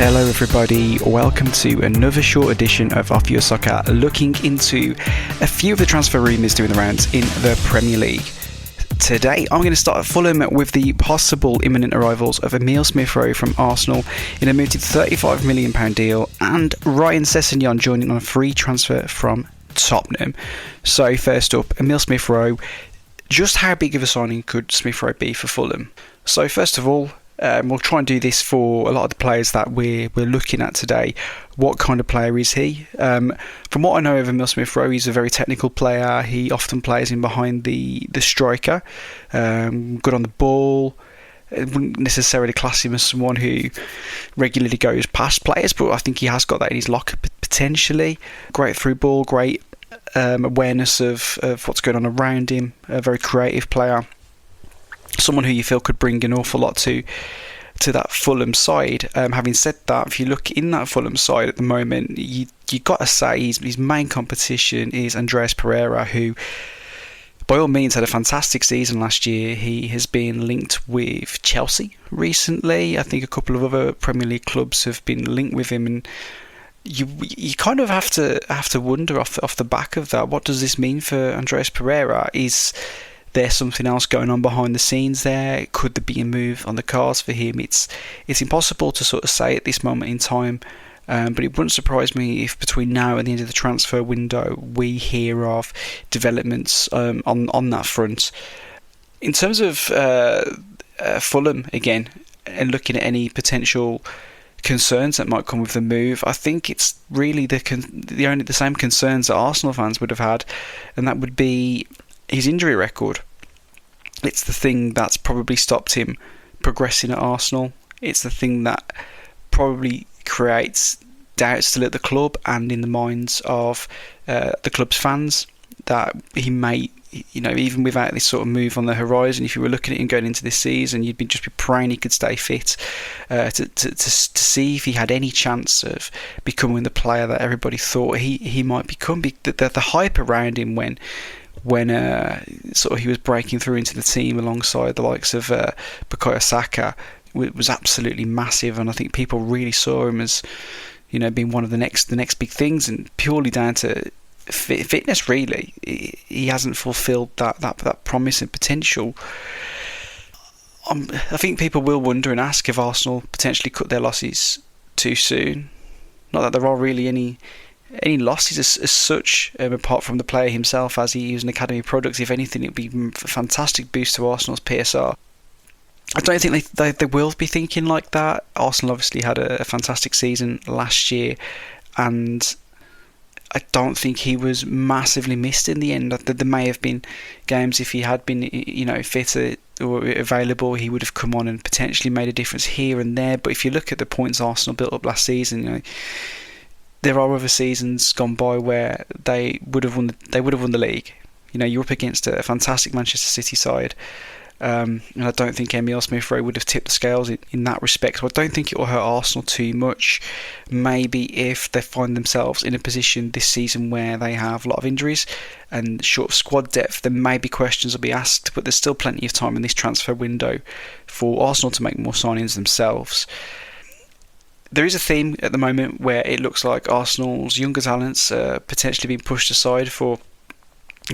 Hello everybody, welcome to another short edition of Off Your Soccer, looking into a few of the transfer rumours doing the rounds in the Premier League. Today I'm going to start at Fulham with the possible imminent arrivals of Emile Smith-Rowe from Arsenal in a mooted £35 million deal, and Ryan SESSEGNON joining on a free transfer from Tottenham. So first up, Emile Smith-Rowe. Just how big of a signing could Smith-Rowe be for Fulham? So first of all, we'll try and do this for a lot of the players that we're looking at today. What kind of player is he? From what I know of Emile Smith-Rowe, he's a very technical player. He often plays in behind the striker, good on the ball. I wouldn't necessarily class him as someone who regularly goes past players, but I think he has got that in his locker potentially. Great through ball, great awareness of what's going on around him. A very creative player. Someone who you feel could bring an awful lot to that Fulham side. Having said that, if you look in that Fulham side at the moment, you got to say his main competition is Andreas Pereira, who by all means had a fantastic season last year. He has been linked with Chelsea recently. I think a couple of other Premier League clubs have been linked with him, and you kind of have to wonder off the back of that, what does this mean for Andreas Pereira? Is there's something else going on behind the scenes there? Could there be a move on the cards for him? It's impossible to sort of say at this moment in time, but it wouldn't surprise me if between now and the end of the transfer window we hear of developments on that front. In terms of Fulham again, and looking at any potential concerns that might come with the move, I think it's really the same concerns that Arsenal fans would have had, and that would be his injury record. It's the thing that's probably stopped him progressing at Arsenal. It's the thing that probably creates doubt still at the club and in the minds of the club's fans, that he may, even without this sort of move on the horizon, if you were looking at him going into this season, you'd just be praying he could stay fit to see if he had any chance of becoming the player that everybody thought he might become. The hype around him when sort of he was breaking through into the team alongside the likes of Bukayo Saka was absolutely massive, and I think people really saw him as being one of the next big things, and purely down to fitness really he hasn't fulfilled that promise and potential. I think people will wonder and ask if Arsenal potentially cut their losses too soon. Not that there are really any losses as such, apart from the player himself, as he was an academy product. If anything, it would be a fantastic boost to Arsenal's PSR. I don't think they will be thinking like that. Arsenal obviously had a fantastic season last year, and I don't think he was massively missed in the end. There may have been games, if he had been fitter or available, he would have come on and potentially made a difference here and there. But if you look at the points Arsenal built up last season, there are other seasons gone by where they would have won the league. You're up against a fantastic Manchester City side, and I don't think Emile Smith-Rowe would have tipped the scales in that respect. So I don't think it will hurt Arsenal too much. Maybe if they find themselves in a position this season where they have a lot of injuries and short of squad depth, then maybe questions will be asked. But there's still plenty of time in this transfer window for Arsenal to make more signings themselves. There is a theme at the moment where it looks like Arsenal's younger talents are potentially being pushed aside for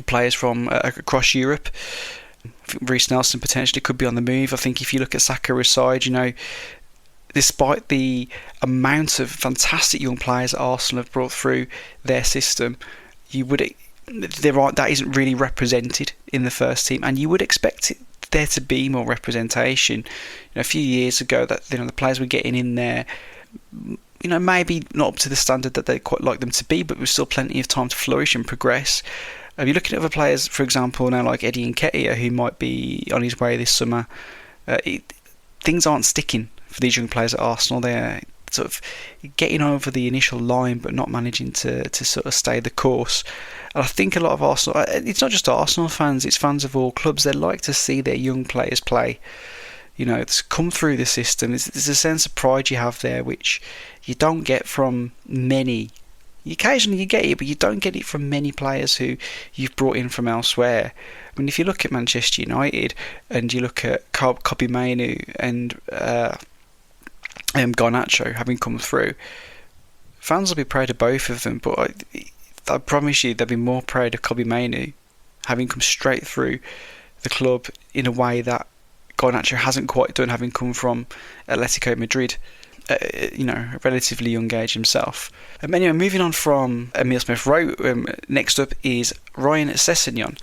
players from across Europe. I think Reece Nelson potentially could be on the move. I think if you look at Sakara's side, despite the amount of fantastic young players that Arsenal have brought through their system, that isn't really represented in the first team, and you would expect there to be more representation. A few years ago, that the players were getting in there, maybe not up to the standard that they'd quite like them to be, but with still plenty of time to flourish and progress. You're looking at other players, for example, now like Eddie Nketiah, who might be on his way this summer. Things aren't sticking for these young players at Arsenal. They're sort of getting over the initial line, but not managing to sort of stay the course. And I think a lot of Arsenal, it's not just Arsenal fans, it's fans of all clubs, they like to see their young players play. It's come through the system. There's a sense of pride you have there, which you don't get from many. Occasionally you get it, but you don't get it from many players who you've brought in from elsewhere. I mean, if you look at Manchester United and you look at Kobbie Mainoo and Garnacho having come through. Fans will be proud of both of them, but I promise you they'll be more proud of Kobbie Mainoo having come straight through the club in a way that Garnacho hasn't quite done, having come from Atletico Madrid, a relatively young age himself. Anyway, moving on from Emile Smith-Rowe, next up is Ryan Sessegnon.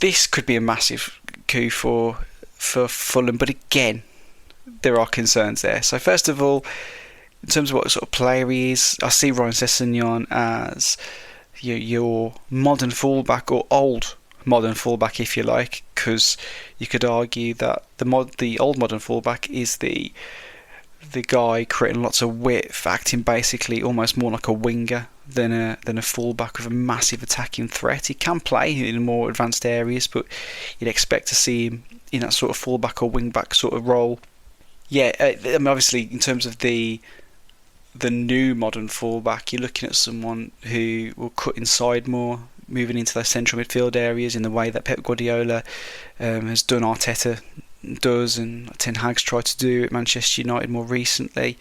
This could be a massive coup for Fulham, but again, there are concerns there. So first of all, in terms of what sort of player he is, I see Ryan Sessegnon as your modern fullback, or old modern fullback if you like, because you could argue that the old modern fullback is the guy creating lots of width, acting basically almost more like a winger than a fullback with a massive attacking threat. He can play in more advanced areas, but you'd expect to see him in that sort of fullback or wingback sort of role. Yeah, obviously in terms of the new modern fullback, you're looking at someone who will cut inside more, moving into those central midfield areas in the way that Pep Guardiola has done, Arteta does, and Ten Hag's tried to do at Manchester United more recently.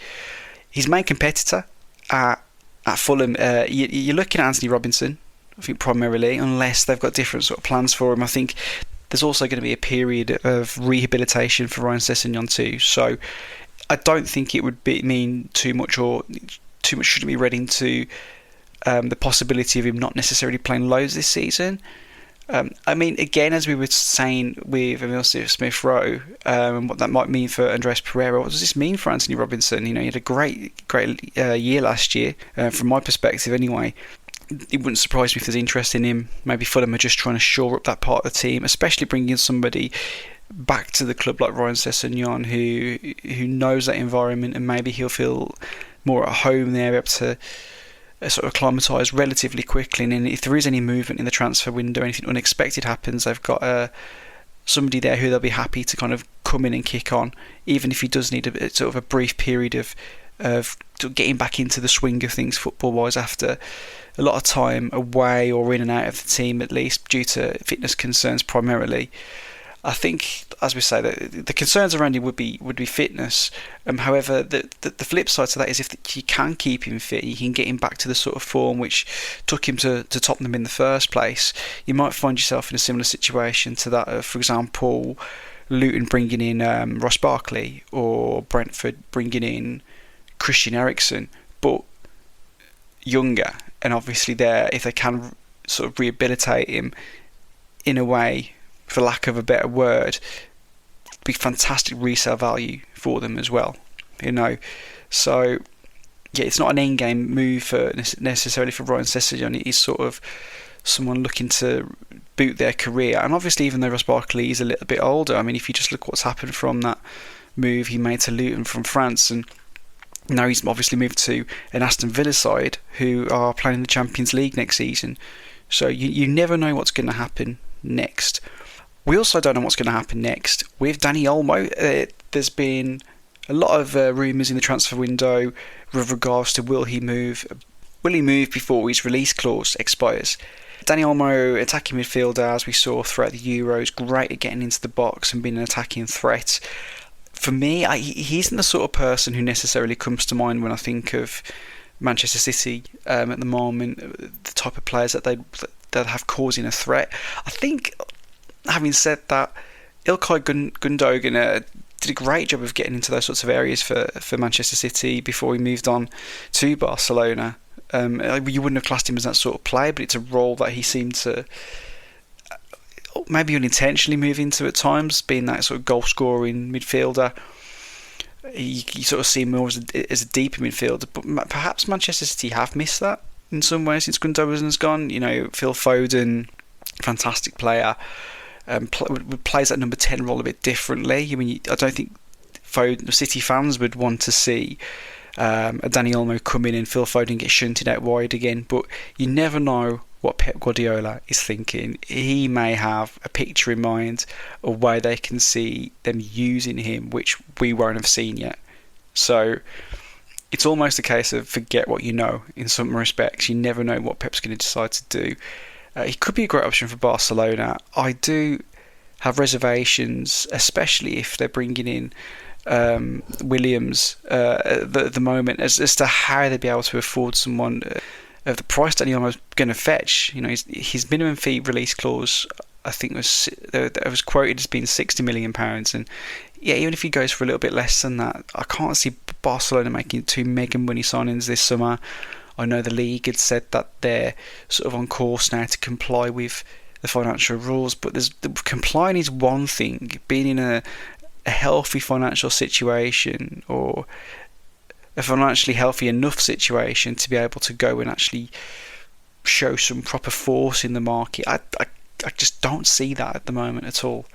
His main competitor at Fulham, you're looking at Anthony Robinson, I think, primarily, unless they've got different sort of plans for him. I think there's also going to be a period of rehabilitation for Ryan Sessegnon too, so I don't think it would mean too much shouldn't be read into the possibility of him not necessarily playing loads this season. Again, as we were saying with Emile Smith-Rowe, what that might mean for Andreas Pereira, what does this mean for Anthony Robinson? He had a great year last year, from my perspective anyway. It wouldn't surprise me if there's interest in him. Maybe Fulham are just trying to shore up that part of the team, especially bringing somebody back to the club like Ryan Sessegnon, who knows that environment, and maybe he'll feel more at home there, able to sort of acclimatise relatively quickly. And if there is any movement in the transfer window, anything unexpected happens, they've got somebody there who they'll be happy to kind of come in and kick on, even if he does need a sort of a brief period of getting back into the swing of things football-wise after a lot of time away or in and out of the team, at least due to fitness concerns primarily. I think, as we say, the concerns around him would be fitness. However, the flip side to that is if you can keep him fit, you can get him back to the sort of form which took him to Tottenham in the first place. You might find yourself in a similar situation to that of, for example, Luton bringing in Ross Barkley, or Brentford bringing in Christian Eriksen, but younger. And obviously, if they can sort of rehabilitate him in a way, for lack of a better word, be fantastic resale value for them as well. So yeah, it's not an end game move necessarily for Ryan Sessegnon. It is sort of someone looking to boot their career. And obviously, even though Ross Barkley is a little bit older, if you just look what's happened from that move he made to Luton from France, and now he's obviously moved to an Aston Villa side who are playing in the Champions League next season. So you never know what's going to happen next. We also don't know what's going to happen next with Dani Olmo. There's been a lot of rumours in the transfer window with regards to will he move before his release clause expires. Dani Olmo, attacking midfielder, as we saw throughout the Euros, great at getting into the box and being an attacking threat. For me, he isn't the sort of person who necessarily comes to mind when I think of Manchester City at the moment, the type of players that they'd have causing a threat. I think, having said that, Ilkay Gundogan did a great job of getting into those sorts of areas for Manchester City before he moved on to Barcelona. You wouldn't have classed him as that sort of player, but it's a role that he seemed to maybe unintentionally move into at times, being that sort of goal-scoring midfielder. You sort of see him more as a deeper midfielder, but perhaps Manchester City have missed that in some ways since Gundogan's gone. Phil Foden, fantastic player, plays that number 10 role a bit differently. I don't think City fans would want to see a Dani Olmo come in and Phil Foden get shunted out wide again, but you never know what Pep Guardiola is thinking. He may have a picture in mind of where they can see them using him, which we won't have seen yet. So it's almost a case of forget what you know in some respects. You never know what Pep's going to decide to do. He could be a great option for Barcelona. I do have reservations, especially if they're bringing in Williams at the moment as to how they'd be able to afford someone of the price that Olmo's going to fetch. His minimum fee release clause, I think, was quoted as being £60 million, and yeah, even if he goes for a little bit less than that, I can't see Barcelona making 2 mega money signings this summer. I know the league had said that they're sort of on course now to comply with the financial rules, but complying is one thing. Being in a healthy financial situation, or a financially healthy enough situation to be able to go and actually show some proper force in the market, I just don't see that at the moment at all.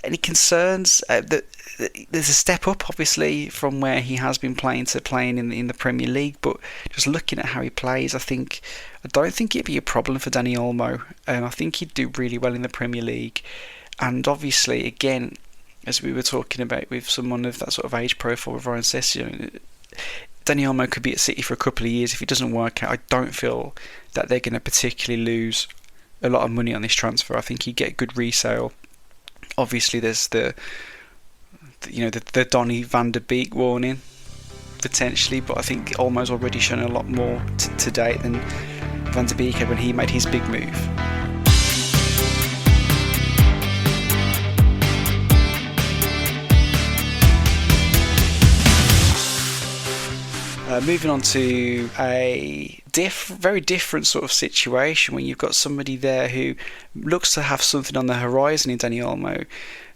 Any concerns? There's a step up, obviously, from where he has been playing to playing in the Premier League, but just looking at how he plays, I don't think it'd be a problem for Dani Olmo. I think he'd do really well in the Premier League. And obviously, again, as we were talking about with someone of that sort of age profile with Ryan SESSEGNON, Dani Olmo could be at City for a couple of years. If it doesn't work out, I don't feel that they're going to particularly lose a lot of money on this transfer. I think he'd get a good resale. Obviously, there's the Donny van der Beek warning potentially, but I think Olmo's already shown a lot more to date than van der Beek had when he made his big move. Moving on to a very different sort of situation when you've got somebody there who looks to have something on the horizon in Dani Olmo,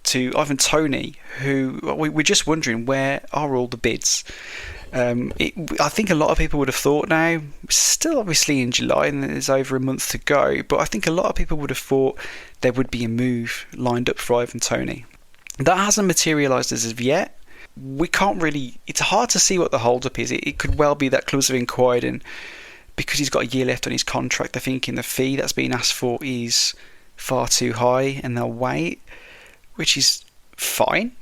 to Ivan Toney, who we're just wondering, where are all the bids? I think a lot of people would have thought now, still obviously in July and there's over a month to go, but I think a lot of people would have thought there would be a move lined up for Ivan Toney. That hasn't materialised as of yet. We can't really, it's hard to see what the hold-up is. It could well be that clubs have inquired, and because he's got a year left on his contract, they're thinking the fee that's being asked for is far too high and they'll wait, which is fine.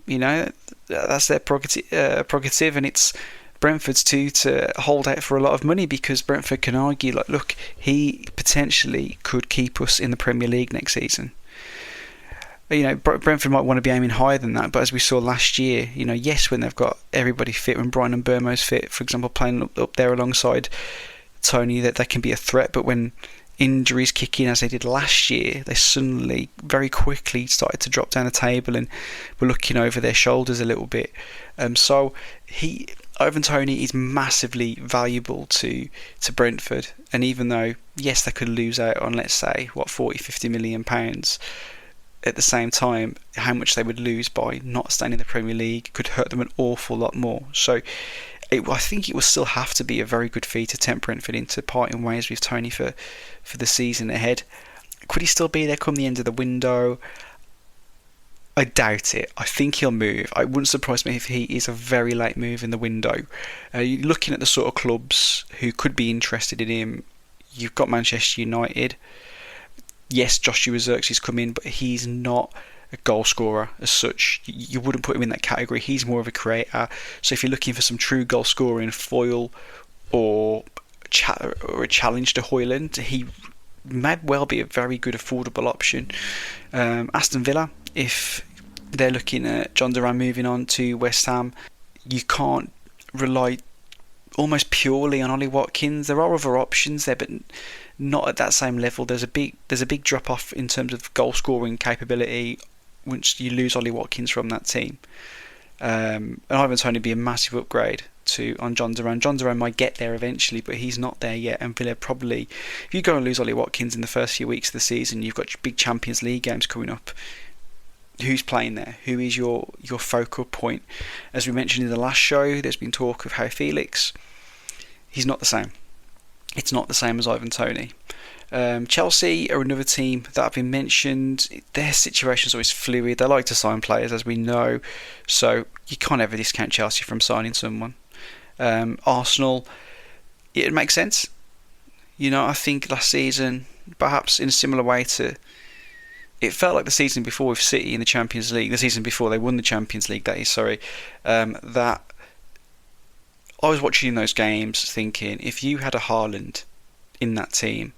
That's their prerogative, and it's Brentford's too to hold out for a lot of money, because Brentford can argue, like, look, he potentially could keep us in the Premier League next season. Brentford might want to be aiming higher than that, but as we saw last year, yes, when they've got everybody fit, when Brian and Burmo's fit, for example, playing up there alongside Toney, that they can be a threat, but when injuries kick in, as they did last year, they suddenly very quickly started to drop down the table and were looking over their shoulders a little bit. So Ivan Toney is massively valuable to Brentford, and even though, yes, they could lose out on, let's say, 40-50 million pounds, at the same time, how much they would lose by not staying in the Premier League could hurt them an awful lot more. So I think it will still have to be a very good fee to tempt Brentford into parting ways with Toney for the season ahead. Could he still be there come the end of the window? I doubt it. I think he'll move. It wouldn't surprise me if he is a very late move in the window. Looking at the sort of clubs who could be interested in him, you've got Manchester United. Yes, Joshua Zirkzee's come in, but he's not a goal scorer as such. You wouldn't put him in that category. He's more of a creator. So if you're looking for some true goal scoring foil or a challenge to Højlund, he may well be a very good affordable option. Aston Villa, if they're looking at John Duran moving on to West Ham, you can't rely almost purely on Ollie Watkins. There are other options there, but not at that same level. There's a big drop off in terms of goal scoring capability once you lose Ollie Watkins from that team. And Ivan Toney would be a massive upgrade on John Duran. John Duran might get there eventually, but he's not there yet. And Villa probably, if you go and lose Ollie Watkins in the first few weeks of the season, you've got big Champions League games coming up. Who's playing there? Who is your focal point? As we mentioned in the last show, there's been talk of how Felix, he's not the same. It's not the same as Ivan Toney. Chelsea are another team that have been mentioned. Their situation is always fluid. They like to sign players, as we know, so you can't ever discount Chelsea from signing someone. Arsenal, it makes sense. I think last season, perhaps in a similar way to, it felt like the season before with City in the Champions League, the season before they won the Champions League, that I was watching those games thinking, if you had a Haaland in that team,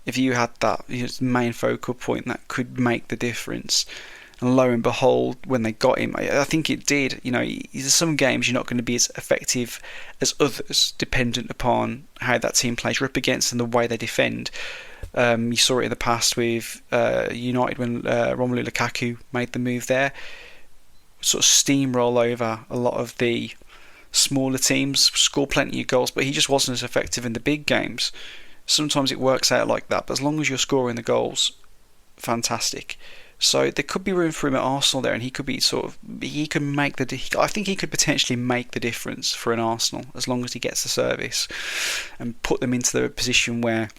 if you had that main focal point that could make the difference, And lo and behold, when they got him, I think it did. There's some games you're not going to be as effective as others, dependent upon how that team plays you're up against and the way they defend. You saw it in the past with United when Romelu Lukaku made the move there. Sort of steamroll over a lot of the smaller teams, score plenty of goals, but he just wasn't as effective in the big games. Sometimes it works out like that, but as long as you're scoring the goals, fantastic. So there could be room for him at Arsenal there, and he could be I think he could potentially make the difference for an Arsenal as long as he gets the service and put them into the position where,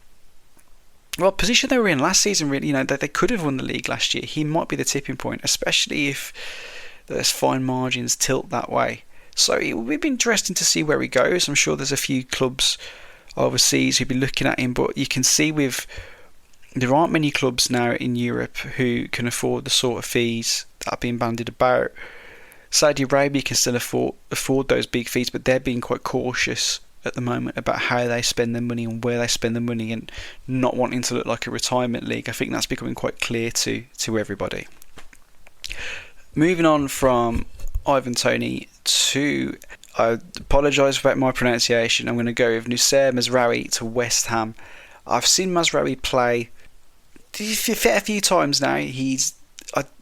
position they were in last season. Really, they could have won the league last year. He might be the tipping point, especially if those fine margins tilt that way. So it would be interesting to see where he goes. I'm sure there's a few clubs overseas who'd be looking at him, but you can see there aren't many clubs now in Europe who can afford the sort of fees that are being bandied about. Saudi Arabia can still afford those big fees, but they're being quite cautious at the moment about how they spend their money and where they spend their money, and not wanting to look like a retirement league. I think that's becoming quite clear to everybody. Moving on from Ivan Toney to, I apologise about my pronunciation, I'm going to go with Noussair Mazraoui to West Ham. I've seen Mazraoui play a fair few times now. He's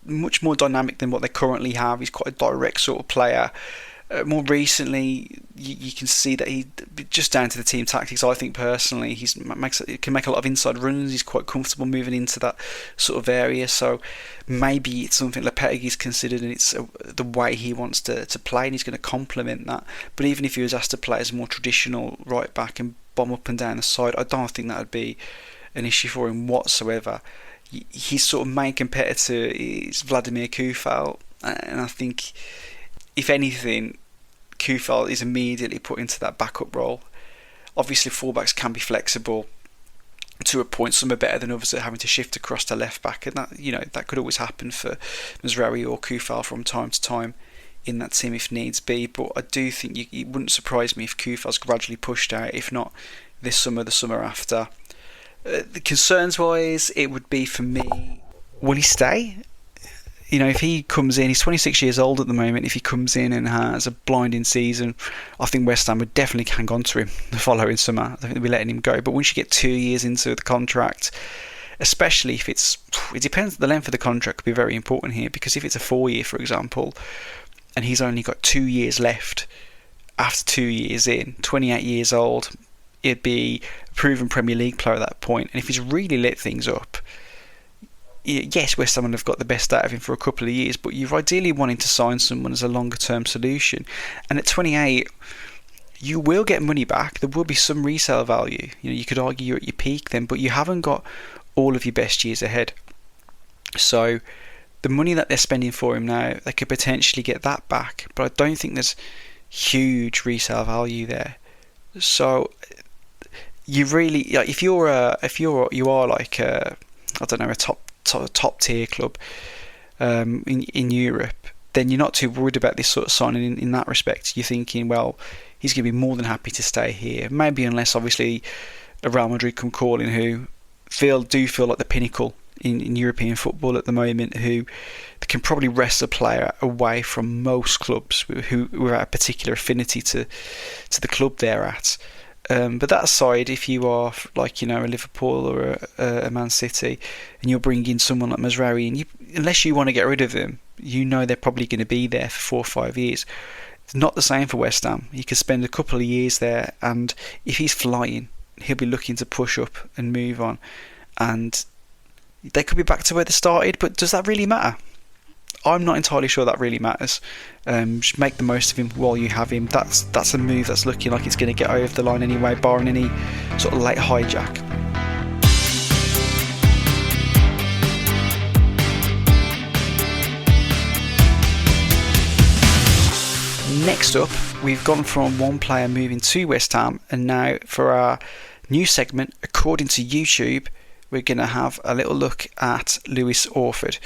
much more dynamic than what they currently have. He's quite a direct sort of player. More recently, you can see that he, just down to the team tactics, I think personally, he can make a lot of inside runs. He's quite comfortable moving into that sort of area. So maybe it's something Lopetegui's considered, and it's the way he wants to play, and he's going to complement that. But even if he was asked to play as a more traditional right back and bomb up and down the side, I don't think that would be an issue for him whatsoever. His sort of main competitor is Vladimir Kufal, and I think, if anything, Kufal is immediately put into that backup role. Obviously, fullbacks can be flexible to a point. Some are better than others at having to shift across to left back, and that could always happen for Mazraoui or Kufal from time to time in that team if needs be. But I do think it wouldn't surprise me if Kufal's gradually pushed out, if not this summer, the summer after. The concerns-wise, it would be for me, will he stay? If he comes in, he's 26 years old at the moment. If he comes in and has a blinding season, I think West Ham would definitely hang on to him the following summer. I don't think they'll be letting him go. But once you get 2 years into the contract, especially if it depends, the length of the contract could be very important here, because if it's a 4-year, for example, and he's only got 2 years left after 2 years in, 28 years old, he'd be a proven Premier League player at that point. And if he's really lit things up, yes, West Ham have got the best out of him for a couple of years, but you're ideally wanting to sign someone as a longer term solution. And at 28, you will get money back. There will be some resale value. You could argue you're at your peak then, but you haven't got all of your best years ahead. So the money that they're spending for him now, they could potentially get that back, but I don't think there's huge resale value there. So you really, if you are like a top tier club in Europe, then you're not too worried about this sort of signing in that respect. You're thinking, well, he's going to be more than happy to stay here. Maybe unless obviously a Real Madrid come calling, who do feel like the pinnacle in European football at the moment, who can probably wrest a player away from most clubs who have a particular affinity to the club they're at. But that aside, if you are like a Liverpool or a Man City, and you're bringing someone like Mazraoui, and unless you want to get rid of them, they're probably going to be there for 4 or 5 years. It's not the same for West Ham. He could spend a couple of years there, and if he's flying, he'll be looking to push up and move on, and they could be back to where they started. But does that really matter? I'm not entirely sure that really matters. Just make the most of him while you have him. That's a move that's looking like it's going to get over the line anyway, barring any sort of late hijack. Next up, we've gone from one player moving to West Ham, and now for our new segment, according to YouTube, we're going to have a little look at Lewis Orford.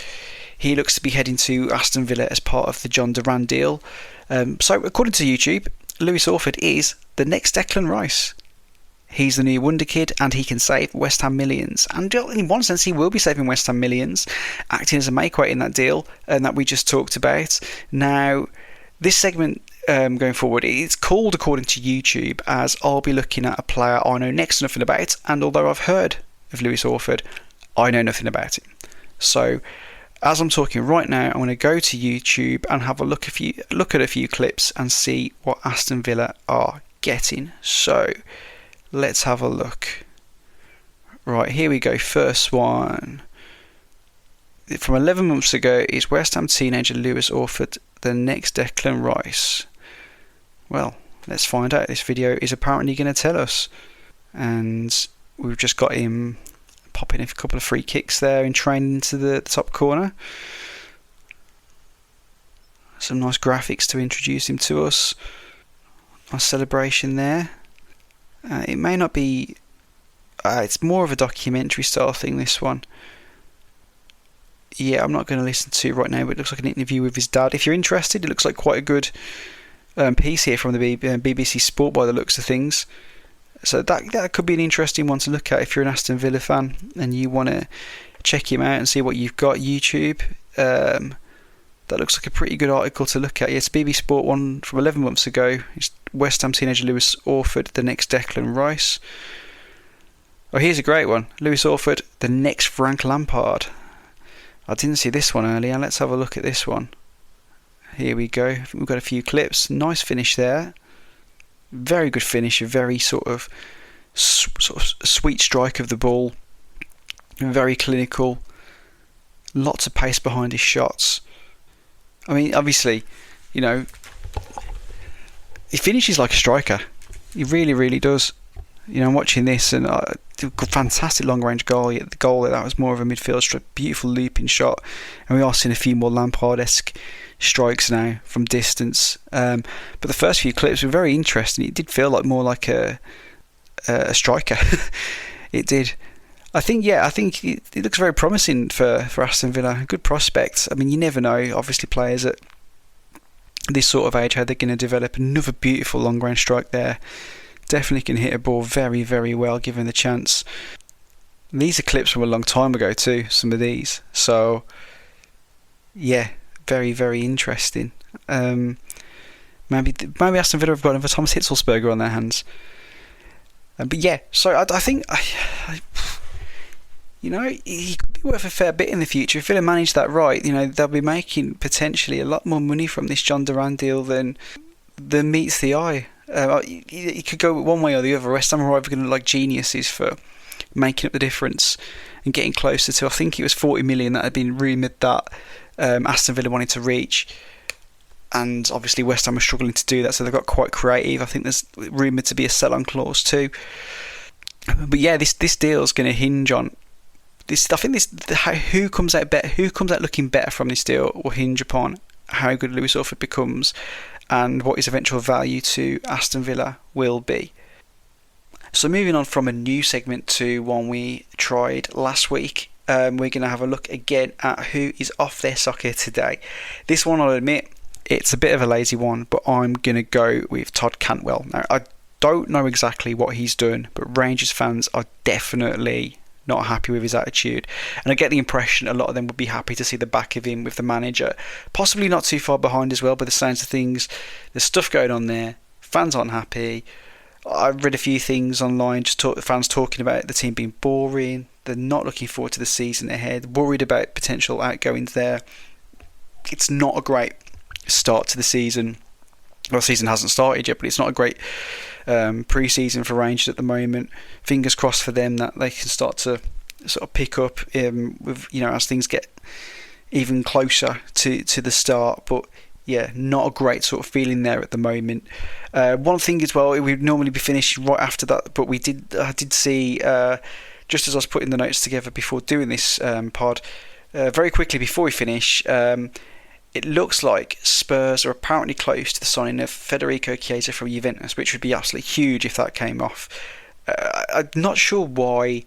He looks to be heading to Aston Villa as part of the John Duran deal. So according to YouTube, Lewis Orford is the next Declan Rice. He's the new wonder kid, and he can save West Ham millions. And in one sense, he will be saving West Ham millions, acting as a make-weight in that deal that we just talked about. Now, this segment going forward, it's called, according to YouTube, as I'll be looking at a player I know next to nothing about, and although I've heard of Lewis Orford, I know nothing about him. So, as I'm talking right now, I'm going to go to YouTube and have a look at a few clips and see what Aston Villa are getting. So, let's have a look. Right, here we go. First one. From 11 months ago, is West Ham teenager Lewis Orford the next Declan Rice? Well, let's find out. This video is apparently going to tell us. And we've just got him popping a couple of free kicks there in training into the top corner. Some nice graphics to introduce him to us. Nice celebration there. It may not be... it's more of a documentary style thing, this one. Yeah, I'm not going to listen to it right now, but it looks like an interview with his dad. If you're interested, it looks like quite a good piece here from the BBC Sport by the looks of things. So that could be an interesting one to look at if you're an Aston Villa fan and you want to check him out and see what you've got. YouTube. That looks like a pretty good article to look at. Yeah, it's BBC Sport one from 11 months ago. It's West Ham teenager Lewis Orford, the next Declan Rice. Oh, here's a great one. Lewis Orford, the next Frank Lampard. I didn't see this one earlier. Let's have a look at this one. Here we go. I think we've got a few clips. Nice finish there. Very good finish. A very sort of sweet strike of the ball. Very clinical. Lots of pace behind his shots. I mean, obviously, you know, he finishes like a striker. He really, really does. You know, I'm watching this and fantastic long-range goal. The goal that was more of a midfield strike, beautiful looping shot, and we are seeing a few more Lampard-esque strikes now from distance. But the first few clips were very interesting. It did feel like more like a striker. It did. I think it looks very promising for Aston Villa. Good prospects. I mean, you never know. Obviously, players at this sort of age, how they're going to develop. Another beautiful long-range strike there. Definitely can hit a ball very, very well given the chance. These are clips from a long time ago too, some of these. So, yeah, very, very interesting. Maybe Aston Villa have got another Thomas Hitzelsberger on their hands. But yeah, so I think... you know, he could be worth a fair bit in the future. If Villa manage that right, you know, they'll be making potentially a lot more money from this John Duran deal than meets the eye. He could go one way or the other. West Ham are either going to look like geniuses for making up the difference and getting closer to, I think it was 40 million that had been rumoured that Aston Villa wanted to reach. And obviously West Ham are struggling to do that, so they've got quite creative. I think there's rumoured to be a sell-on clause too. But yeah, this deal is going to hinge on this. I think who comes out looking better from this deal will hinge upon how good Lewis Orford becomes and what his eventual value to Aston Villa will be. So moving on from a new segment to one we tried last week, we're going to have a look again at who is off their soccer today. This one, I'll admit, it's a bit of a lazy one, but I'm going to go with Todd Cantwell. Now, I don't know exactly what he's done, but Rangers fans are definitely not happy with his attitude, and I get the impression a lot of them would be happy to see the back of him with the manager, possibly not too far behind as well, by the sounds of things. There's stuff going on there, fans aren't happy. I've read a few things online, fans talking about the team being boring, they're not looking forward to the season ahead, worried about potential outgoings there. It's not a great start to the season. Well, the season hasn't started yet, but it's not a great pre-season for Rangers at the moment. Fingers crossed for them that they can start to sort of pick up with, you know, as things get even closer to the start. But yeah, not a great sort of feeling there at the moment. One thing as well, we'd normally be finished right after that, but I did see, just as I was putting the notes together before doing this pod, very quickly before we finish, it looks like Spurs are apparently close to the signing of Federico Chiesa from Juventus, which would be absolutely huge if that came off. I'm not sure why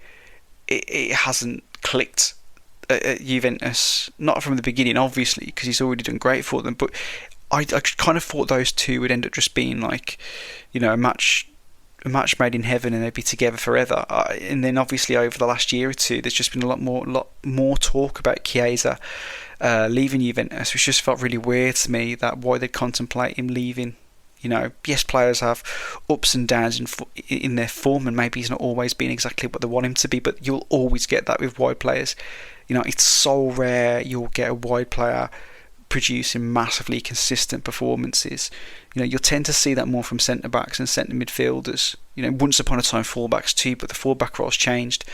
it hasn't clicked at Juventus, not from the beginning, obviously, because he's already done great for them, but I kind of thought those two would end up just being like, you know, a match a match made in heaven and they'd be together forever. And then obviously over the last year or two, there's just been a lot more talk about Chiesa leaving Juventus, which just felt really weird to me, that why they'd contemplate him leaving. You know, yes, players have ups and downs in their form, and maybe he's not always been exactly what they want him to be, but you'll always get that with wide players. You know, it's so rare you'll get a wide player producing massively consistent performances. You know, you'll tend to see that more from centre backs and centre midfielders. You know, once upon a time fullbacks too, but the fullback role's changed.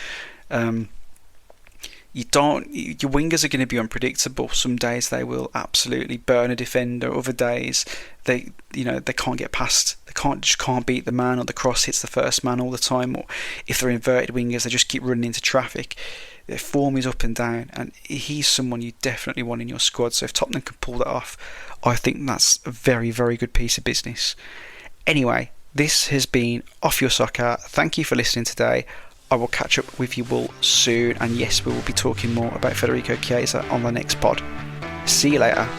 Your wingers are going to be unpredictable. Some days they will absolutely burn a defender. Other days they can't get past. They can't beat the man, or the cross hits the first man all the time. Or if they're inverted wingers, they just keep running into traffic. Their form is up and down, and he's someone you definitely want in your squad. So if Tottenham can pull that off, I think that's a very, very good piece of business. Anyway, this has been Off Your Soccer. Thank you for listening today. I will catch up with you all soon, and yes, we will be talking more about Federico Chiesa on the next pod. See you later.